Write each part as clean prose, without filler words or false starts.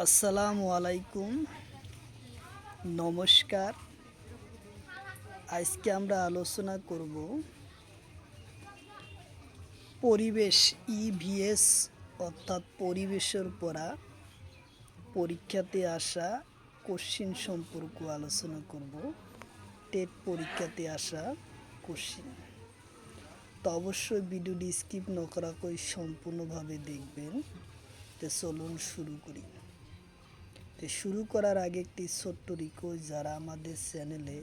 আসসালামু আলাইকুম, নমস্কার। আজকে আমরা আলোচনা করব পরিবেশ ইভিএস অর্থাৎ পরিবেশের পড়া পরীক্ষাতে আসা কোশ্চিন সম্পর্ক আলোচনা করব। টেট পরীক্ষাতে আসা কোশ্চিন। তো অবশ্যই ভিডিওটি স্কিপ না করা করে সম্পূর্ণভাবে দেখবেন। তো চলুন শুরু করি। শুরু করার আগে একটি ছোট্ট রিকোয়েস্ট, যারা আমাদের চ্যানেলে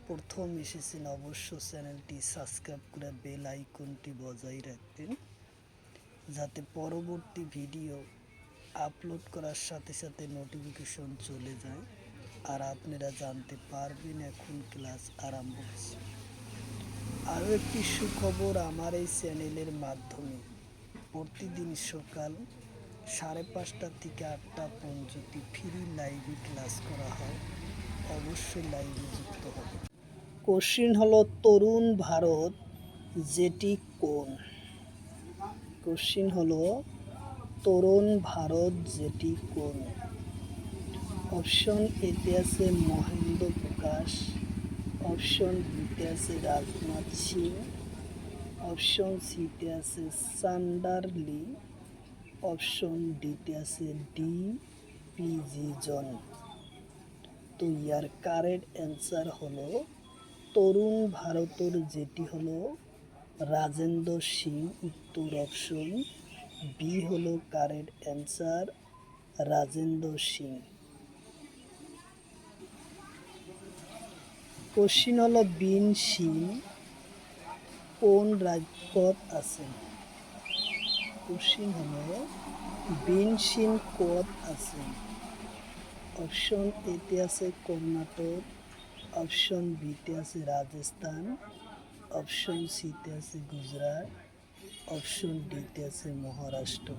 প্রথম এসেছেন অবশ্য চ্যানেলটি সাবস্ক্রাইব করে বেল আইকনটি বজায় রাখবেন, যাতে পরবর্তী ভিডিও আপলোড করার সাথে সাথে নোটিফিকেশন চলে যায় আর আপনারা জানতে পারবেন এখন ক্লাস আরম্ভ হচ্ছে। আরও একটি সুখবর, আমার এই চ্যানেলের মাধ্যমে প্রতিদিন সকাল 5:30 থেকে 8টা পর্যন্ত ফ্রি লাইভে ক্লাস করা হয়। অবশ্যই লাইভে যুক্ত হবে। কোশ্চিন হলো তরুণ ভারত যেটি কোন? কোশ্চিন হলো তরুণ ভারত যেটি কোন? অপশন এতে আছে মহেন্দ্র প্রকাশ, অপশন বিতে আছে রাজনাথ সিং, অপশন সিতে আছে সান্ডারলি, অপশন ডিতে আছে DPG জন। তো ইয়ার কারেক্ট অ্যান্সার হলো তরুণ ভারতের যেটি হলো রাজেন্দ্র সিং। উত্তর অপশন বি হলো correct answer, Rajendra Singh. Question হলো বিন সিং কোন রাজপথ আছে? কোশ্চিন হলো বিন সিং কোথ আছে? অপশন এতে আছে কর্ণাটক, অপশন বিতে আছে রাজস্থান, অপশন সিতে আছে গুজরাট, অপশন ডিতে আছে মহারাষ্ট্র।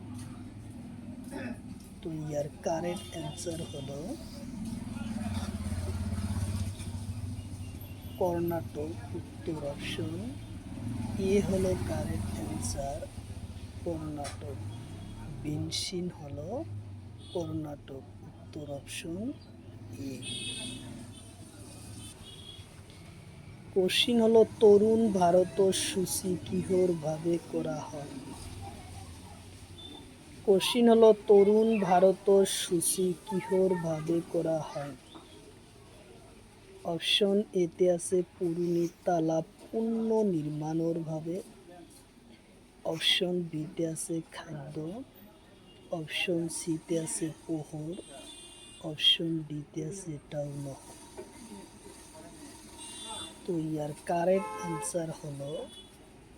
তো ইয়ার কারেক্ট অ্যান্সার হলো কর্ণাটক। উত্তর অপশন এ হলো কারেক্ট অ্যান্সার, কর্ণাটক। বিনসিন হলো কর্ণাটক। উত্তর অপশন এ। কোশ্চিন হলো তরুণ ভারত সূচি কিহর ভাবে করা হয়? কোশ্চিন হলো তরুণ ভারত সূচি কিহর ভাবে করা হয়? অপশন এতে আছে পুরুনি তালাব পুনর্নির্মাণের ভাবে, অপশন বিতে আছে খাদ্য, অপশন সিতে আছে পোহর, অপশন ডিতে আছে টাউন হল। তো ইয়ার কারেক্ট অ্যান্সার হলো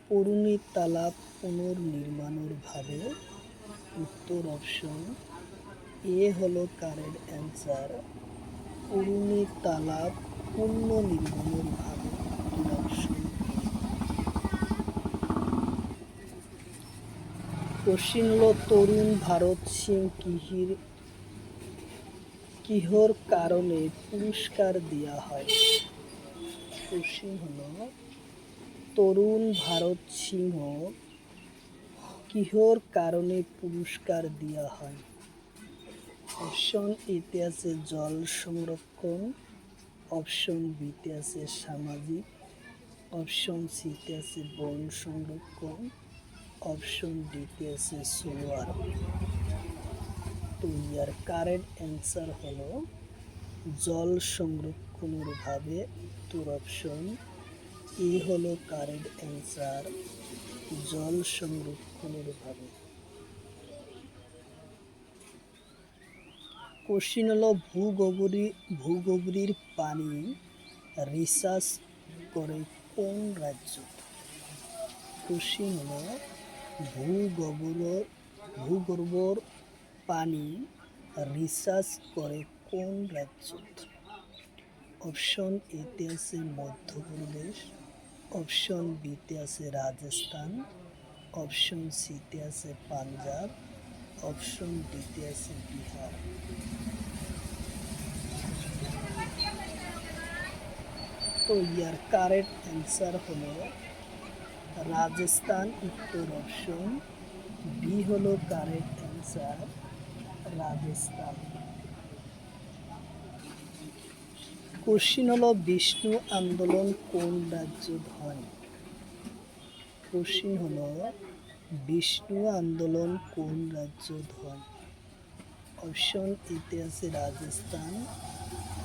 পুরুনি তালাব পুনর্নির্মাণের ভাবে। উত্তর অপশন এ হলো কারেক্ট অ্যান্সার, পুরুনি তালাব পুনর্নির্মাণের ভাবে। উত্তর অপশন। কোশ্চিন হলো তরুণ ভারত সিং কিহর কারণে পুরস্কার দেওয়া হয়? কোশ্চিন হলো তরুণ ভারত সিংহ কিহর কারণে পুরস্কার দেওয়া হয়? অপশন এতে আছে জল সংরক্ষণ, অপশন বিতে আছে সামাজিক, অপশন সিতে আছে বন সংরক্ষণ, অপশন ডিতে আছে সোলোয়ার। তো ইয়ার কারেক্ট অ্যান্সার হলো জল সংরক্ষণের ভাবে। উত্তর অপশন এ হলো কারেক্ট অ্যান্সার, জল সংরক্ষণের ভাবে। কোশ্চিন হলো ভূগভীর পানি রিসার্চ করে কোন রাজ্য? কোশ্চিন হলো ভূগর্ভর পানি রিসার্চ করে কোন রাজ্য? অপশন এতে আছে মধ্যপ্রদেশ, অপশন বিতে আছে রাজস্থান, অপশন সিতে আছে পাঞ্জাব, অপশন ডিতে আছে বিহার। তো ইয়ার কারেক্ট অ্যান্সার হলো রাজস্থান। উত্তর অপশন বি হলো কারেক্ট অ্যান্সার, রাজস্থান। কোশ্চিন হলো বিষ্ণু আন্দোলন কোন রাজ্যত হয়? কোশ্চিন হলো বিষ্ণু আন্দোলন কোন রাজ্যত হয়? অপশন এতে আছে রাজস্থান,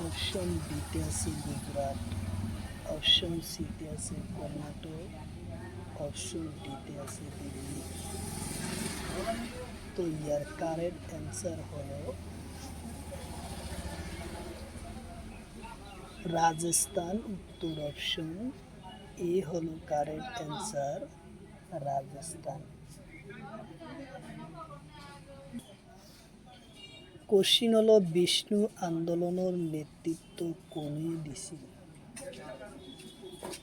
অপশন বিতে আছে গুজরাট, অপশন সিতে আছে কর্ণাটক, অপশন ডিতে আছে দিল্লি। তো ইয়ার কারেক্ট অ্যান্সার হলো রাজস্থান। উত্তর অপশন এ হলো কারেক্ট অ্যান্সার, রাজস্থান। কোশ্চিন হলো বিষ্ণু আন্দোলনের নেতৃত্ব কোনে দিছিল?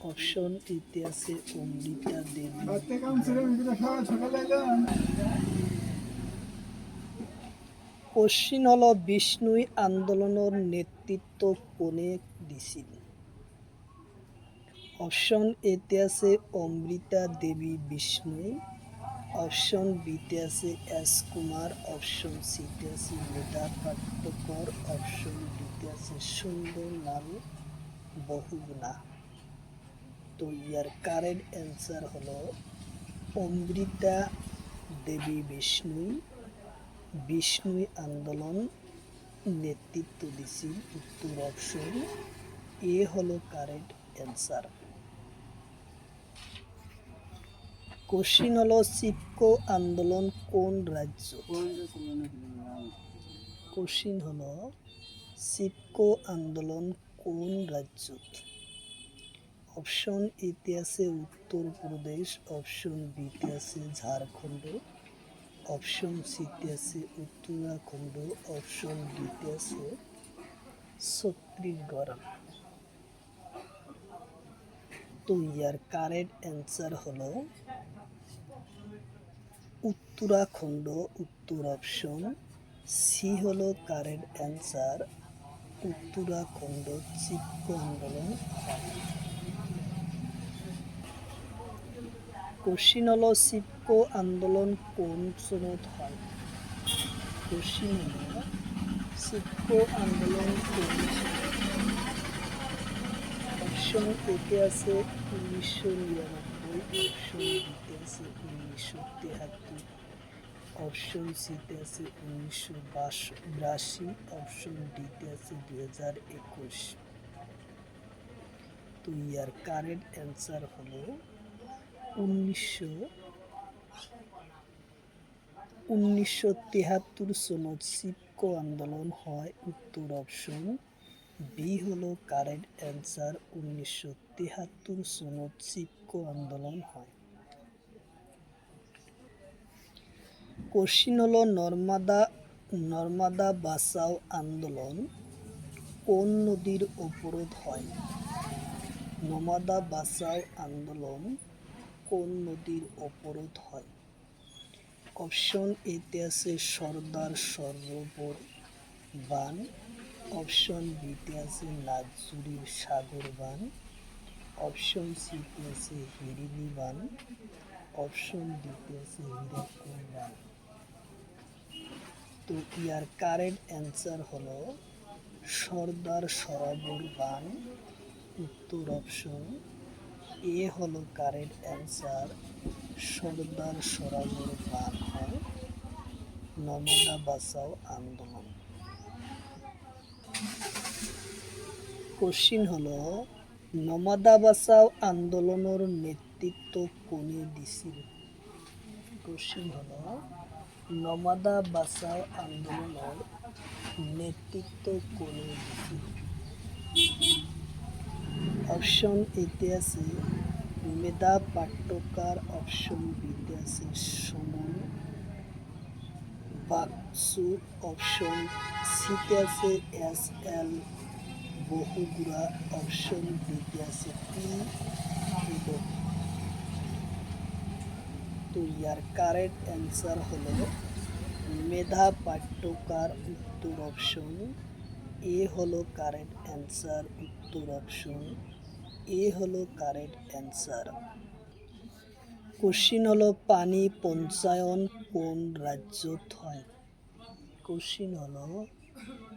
অপশন এতে আছে অমৃতা দেবী। কোশ্চিন হলো বিষ্ণু আন্দোলনের নেতৃত্ব কোনে দিছিল? অপশন এতে আছে অমৃতা দেবী বিষ্ণু, অপশন বিতে আছে এস কুমার, অপশন সিতে আছে মেধা পাট্টকর, অপশন ডিতে আছে সুন্দর লাল বহুগুণা। তো ইয়ার কারেক্ট অ্যান্সার হলো অমৃতা দেবী বিষ্ণু। বিষ্ণু আন্দোলন নেতৃত্ব দিছিল। উত্তর অপশন এ হলো কারেক্ট অ্যান্সার। কোশ্চিন হলো চিপকো আন্দোলন কোন রাজ্য? কোশ্চিন হলো চিপকো আন্দোলন কোন রাজ্য? অপশন এতে আছে উত্তরপ্রদেশ, অপশন বিতে আছে ঝাড়খণ্ড, অপশন সিতে আছে উত্তরাখণ্ড, অপশন ডিতে আছে ছত্তিশগড়। তো ইয়ার কারেক্ট অ্যান্সার হলো উত্তরাখণ্ড। উত্তর অপশন সি হলো কারেক্ট অ্যান্সার, উত্তরাখণ্ড চিপকো আন্দোলন হয়। কোশ্চিন হলো চিপকো আন্দোলন কোন সনত হয়? কোশ্চিন হলো চিপকো আন্দোলন কোন সনত? অপশন এতে আছে 1999, অপশন বিতে আছে 1973, অপশন সিতে আছে 1982, অপশন ডিতে আছে 2021। তো ইয়ার কারেক্ট অ্যান্সার হলো 1973 সনত চিপকো আন্দোলন হয়। উত্তর অপশন বি হলো কারেক্ট অ্যান্সার, 1973 সনত চিপকো আন্দোলন হয়। কোশ্চিন হলো নর্মদা বাঁচাও আন্দোলন কোন নদীর অবরোধ হয়? নর্মদা বাঁচাও আন্দোলন কোন নদীর অবরোধ হয়? অপশন এতে আছে সর্দার সরোবর বাঁধ, অপশন বিতে আছে নাগজুরির সাগর বাঁধ, অপশন সিতে আছে হিরিলি বাঁধ, অপশন ডিতে আছে হীরাকুদ বাঁধ। তো ইয়ার কারেক্ট অ্যান্সার হলো সর্দার সরোবর বাঁধ। উত্তর অপশন এ হলো কারেক্ট অ্যান্সার, সর্দার সরোবর বাঁধ হয় নর্মদা বাঁচাও আন্দোলন। কোশ্চিন হলো নর্মদা বাঁচাও আন্দোলনের নেতৃত্ব কোনে দিছিল? কোশ্চিন হলো নর্মদা বাঁচাও আন্দোলনের নেতৃত্ব কোনে দিছিল? অপশন এতে আছে মেধা পাট্টকর, অপশন বিতে আছে সুমন বাগচু, অপশন সিতে আছে এস.এল. বহুগুড়া, অপশন ডিতে আছে পি উদয়। তো ইয়ার কারেক্ট অ্যান্সার হলো মেধা পাট্টকর। উত্তর অপশন এ হলো কারেক্ট অ্যান্সার, উত্তর অপশন এ হলো কারেক্ট অ্যান্সার। কোশ্চিন হলো পানি পঞ্চায়ন কোন রাজ্যত হয়? কোশ্চিন হলো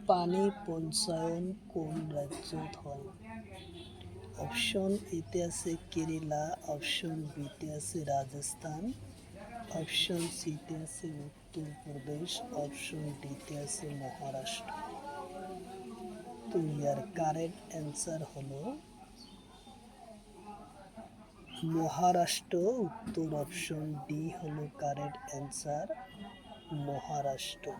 পানি পঞ্চায়ন কোন রাজ্যত হয়? অপশন এতে আছে কেরালা, অপশন বিতে আছে রাজস্থান, অপশন সিতে আছে উত্তরপ্রদেশ, অপশন ডিতে আছে মহারাষ্ট্র। তো ইয়ার কারেক্ট অ্যান্সার হলো মহারাষ্ট্র। উত্তর অপশন ডি হলো কারেক্ট অ্যান্সার, মহারাষ্ট্র।